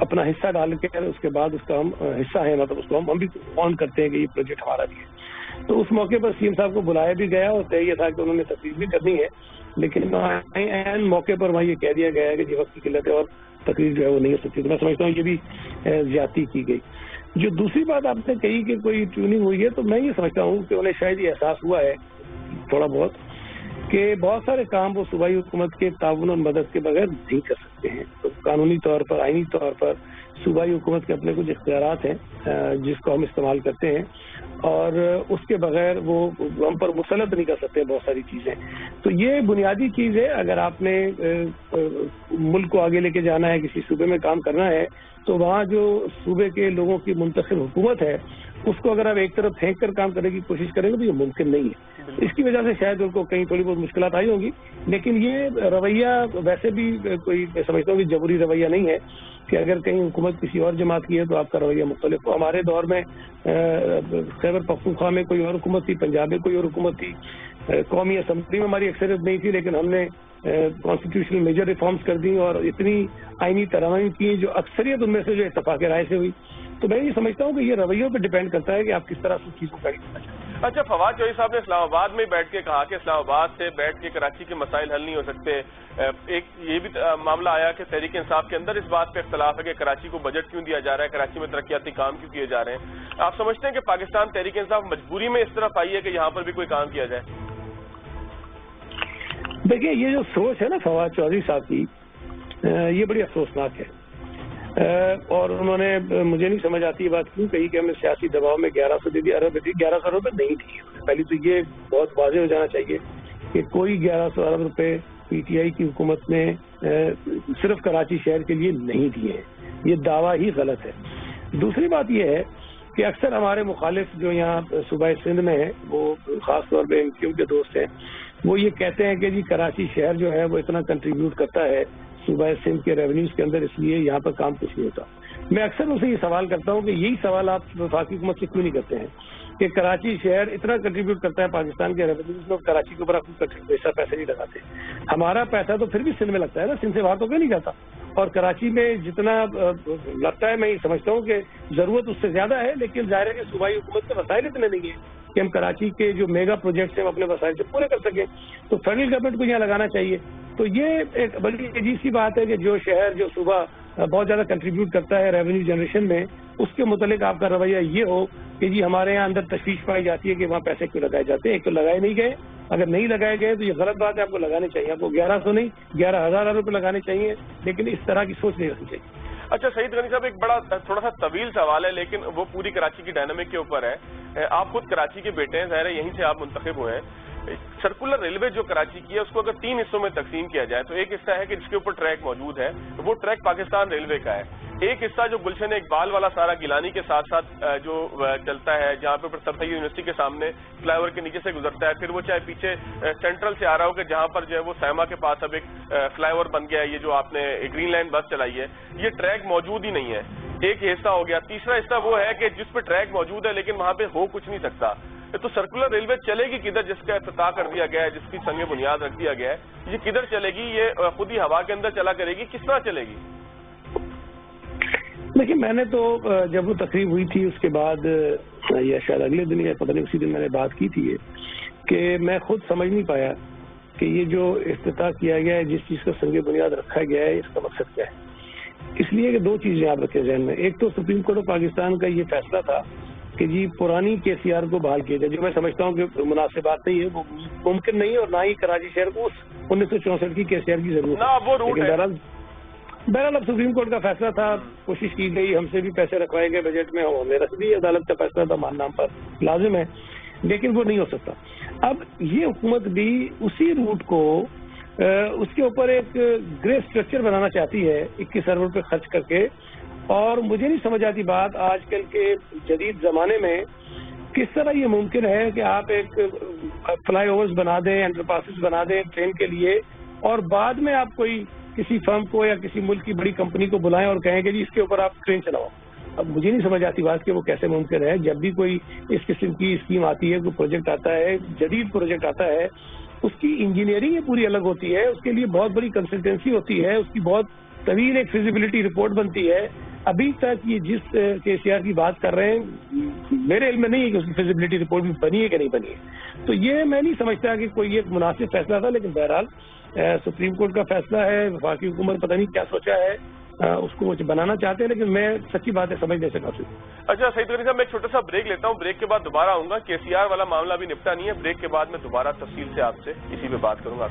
اپنا حصہ ڈال کے اس کے بعد اس کا ہم حصہ ہے، مطلب اس کو ہم بھی آن کرتے ہیں کہ یہ پروجیکٹ ہمارا بھی ہے. تو اس موقع پر سی ایم صاحب کو بلایا بھی گیا اور طے یہ تھا کہ انہوں نے تقریر بھی کرنی ہے، لیکن عین موقع پر وہاں یہ کہہ دیا گیا ہے کہ وقت کی قلت ہے اور تقریر جو ہے وہ نہیں ہو سکتی. تو میں سمجھتا ہوں یہ بھی زیادتی کی گئی. جو دوسری بات آپ نے کہی کہ کوئی ٹیوننگ ہوئی ہے، تو میں یہ سمجھتا ہوں کہ انہیں شاید یہ احساس ہوا ہے تھوڑا بہت کہ بہت سارے کام وہ صوبائی حکومت کے تعاون اور مدد کے بغیر نہیں کر سکتے ہیں. تو قانونی طور پر، آئینی طور پر صوبائی حکومت کے اپنے کچھ اختیارات ہیں جس کو ہم استعمال کرتے ہیں، اور اس کے بغیر وہ ہم پر مسلط نہیں کر سکتے بہت ساری چیزیں. تو یہ بنیادی چیز ہے. اگر آپ نے ملک کو آگے لے کے جانا ہے، کسی صوبے میں کام کرنا ہے، تو وہاں جو صوبے کے لوگوں کی منتخب حکومت ہے اس کو اگر آپ ایک طرف پھینک کر کام کرنے کی کوشش کریں گے تو یہ ممکن نہیں ہے. اس کی وجہ سے شاید ان کو کہیں تھوڑی بہت مشکلات آئی ہوں گی، لیکن یہ رویہ ویسے بھی کوئی میں سمجھتا ہوں کہ جبری رویہ نہیں ہے کہ اگر کہیں حکومت کسی اور جماعت کی ہے تو آپ کا رویہ مختلف ہو. ہمارے دور میں خیبر پختونخوا میں کوئی اور حکومت تھی، پنجاب میں کوئی اور حکومت تھی، قومی اسمبلی میں ہماری اکثریت نہیں تھی، لیکن ہم نے کانسٹیٹیوشنل میجر ریفارمز کر دی اور اتنی آئینی ترامیم کی جو اکثریت ان میں سے جو اتفاق رائے سے ہوئی. تو میں یہ سمجھتا ہوں کہ یہ رویوں پہ ڈیپینڈ کرتا ہے کہ آپ کس طرح سے چیزوں کا کرنا چاہتے ہیں. اچھا، فواد چوہدری صاحب نے اسلام آباد میں بیٹھ کے کہا کہ اسلام آباد سے بیٹھ کے کراچی کے مسائل حل نہیں ہو سکتے. ایک یہ بھی معاملہ آیا کہ تحریک انصاف کے اندر اس بات پہ اختلاف ہے کہ کراچی کو بجٹ کیوں دیا جا رہا ہے، کراچی میں ترقیاتی کام کیوں کیے جا رہے ہیں. آپ سمجھتے ہیں کہ پاکستان تحریک انصاف مجبوری میں اس طرف آئی ہے کہ یہاں پر بھی کوئی کام کیا جائے؟ دیکھیے، یہ جو سوچ ہے نا فواد چوہدری صاحب کی، یہ بڑی افسوسناک ہے. اور انہوں نے مجھے نہیں سمجھ آتی یہ بات کیوں کہی کہ ہمیں سیاسی دباؤ میں 1100 ارب دی. 1100 روپے نہیں دیے. پہلی تو یہ بہت واضح ہو جانا چاہیے کہ کوئی 1100 ارب روپے پی ٹی آئی کی حکومت نے صرف کراچی شہر کے لیے نہیں دیے ہیں. یہ دعویٰ ہی غلط ہے. دوسری بات یہ ہے کہ اکثر ہمارے مخالف جو یہاں صوبہ سندھ میں ہیں، وہ خاص طور پہ ایم کے دوست ہیں، وہ یہ کہتے ہیں کہ جی کراچی شہر جو ہے وہ اتنا کنٹریبیوٹ کرتا ہے صوبہ سندھ کے ریونیوز کے اندر، اس لیے یہاں پر کام کچھ نہیں ہوتا. میں اکثر ان سے یہ سوال کرتا ہوں کہ یہی سوال آپ وفاقی حکومت سے کیوں نہیں کرتے ہیں کہ کراچی شہر اتنا کنٹریبیوٹ کرتا ہے پاکستان کے ریونیوز میں، کراچی کے اوپر آپ پیسہ نہیں لگاتے. ہمارا پیسہ تو پھر بھی سندھ میں لگتا ہے نا، سندھ سے باہر تو کوئی نہیں جاتا. اور کراچی میں جتنا لگتا ہے میں یہ سمجھتا ہوں کہ ضرورت اس سے زیادہ ہے، لیکن ظاہر ہے کہ صوبائی حکومت کے وسائل اتنے نہیں ہیں کہ ہم کراچی کے جو میگا پروجیکٹس ہیں ہم اپنے وسائل سے پورے کر سکیں. تو فیڈرل گورنمنٹ کو یہاں لگانا چاہیے. تو یہ ایک بڑی عجیب سی بات ہے کہ جو شہر جو صوبہ بہت زیادہ کنٹریبیوٹ کرتا ہے ریونیو جنریشن میں، اس کے متعلق آپ کا رویہ یہ ہو کہ جی ہمارے یہاں اندر تشویش پائی جاتی ہے کہ وہاں پیسے کیوں لگائے جاتے ہیں. ایک تو لگائے نہیں گئے، اگر نہیں لگائے گئے تو یہ غلط بات ہے، آپ کو لگانے چاہیے. آپ کو 1100 نہیں 11,000 ارب روپے لگانے چاہیے، لیکن اس طرح کی سوچ نہیں رکھنی چاہیے. اچھا سعید غنی صاحب، ایک بڑا تھوڑا سا طویل سوال ہے لیکن وہ پوری کراچی کی ڈائنامک کے اوپر ہے. آپ خود کراچی کے بیٹے ہیں، ظاہر ہے یہیں سے آپ منتخب ہوئے ہیں. سرکولر ریلوے جو کراچی کی ہے اس کو اگر 3 حصوں میں تقسیم کیا جائے تو ایک حصہ ہے کہ جس کے اوپر ٹریک موجود ہے، وہ ٹریک پاکستان ریلوے کا ہے. ایک حصہ جو گلشن اقبال والا سارا گیلانی کے ساتھ ساتھ جو چلتا ہے، جہاں پہ سر سید یونیورسٹی کے سامنے فلائی اوور کے نیچے سے گزرتا ہے، پھر وہ چاہے پیچھے سینٹرل سے آ رہا ہو کہ جہاں پر جو ہے وہ سیما کے پاس اب ایک فلائی اوور بن گیا ہے، یہ جو آپ نے گرین لائن بس چلائی ہے، یہ ٹریک موجود ہی نہیں ہے. ایک حصہ ہو گیا. تیسرا حصہ وہ ہے کہ جس پہ ٹریک موجود ہے لیکن وہاں پہ ہو کچھ نہیں سکتا. تو سرکولر ریلوے چلے گی کدھر؟ جس کا افتتاح کر دیا گیا ہے، جس کی سنگ بنیاد رکھ دیا گیا ہے، یہ کدھر چلے گی؟ یہ خود ہی ہوا کے اندر چلا کرے گی؟ کس طرح چلے گی؟ دیکھیے، میں نے تو جب وہ تقریب ہوئی تھی اس کے بعد یا شاید اگلے دن یا پتہ نہیں اسی دن میں نے بات کی تھی کہ میں خود سمجھ نہیں پایا کہ یہ جو افتتاح کیا گیا ہے، جس چیز کا سنگ بنیاد رکھا گیا ہے، اس کا مقصد کیا ہے. اس لیے کہ 2 چیزیں آپ رکھیں ذہن میں. ایک تو سپریم کورٹ آف پاکستان کا یہ فیصلہ تھا کہ جی پرانی کے سی آر کو بحال کیا جائے، جو میں سمجھتا ہوں کہ مناسب بات نہیں ہے، وہ ممکن نہیں ہے، اور نہ ہی کراچی شہر کو اس 1964 کی کے سی آر کی ضرورت ہے. بہرحال اب سپریم کورٹ کا فیصلہ تھا، کوشش کی گئی، ہم سے بھی پیسے رکھوائے گئے بجٹ میں، ہم نے رکھ دی. عدالت کا فیصلہ تھا، مان نام پر لازم ہے، لیکن وہ نہیں ہو سکتا. اب یہ حکومت بھی اسی روٹ کو اس کے اوپر ایک گرے اسٹرکچر بنانا چاہتی ہے 21 ارب روپے خرچ کر کے. اور مجھے نہیں سمجھ آتی بات آج کل کے جدید زمانے میں کس طرح یہ ممکن ہے کہ آپ ایک فلائی اوورز بنا دیں، انڈر پاسز بنا دیں ٹرین کے لیے، اور بعد میں آپ کوئی کسی فرم کو یا کسی ملک کی بڑی کمپنی کو بلائیں اور کہیں کہ جی اس کے اوپر آپ ٹرین چلاؤ. اب مجھے نہیں سمجھ آتی بات کہ وہ کیسے ممکن ہے. جب بھی کوئی اس قسم کی اسکیم آتی ہے، کوئی پروجیکٹ آتا ہے، جدید پروجیکٹ آتا ہے، اس کی انجینئرنگ پوری الگ ہوتی ہے، اس کے لیے بہت بڑی کنسلٹنسی ہوتی ہے، اس کی بہت طویل ایک فیزیبلٹی رپورٹ بنتی ہے، ابھی تک یہ جس KCR کی بات کر رہے ہیں میرے علم میں نہیں ہے کہ اس کی فیزیبلٹی رپورٹ بھی بنی ہے کہ نہیں بنی ہے. تو یہ میں نہیں سمجھتا کہ کوئی ایک مناسب فیصلہ تھا, لیکن بہرحال سپریم کورٹ کا فیصلہ ہے. وفاقی حکومت پتہ نہیں کیا سوچا ہے, اس کو بنانا چاہتے ہیں, لیکن میں سچی بات ہے سمجھ نہیں سکا. اچھا سعید غنی صاحب, میں ایک چھوٹا سا بریک لیتا ہوں, بریک کے بعد دوبارہ آؤں گا. KCR والا معاملہ بھی نپٹا نہیں ہے, بریک کے بعد میں دوبارہ تفصیل سے آپ سے اسی پہ بات کروں گا.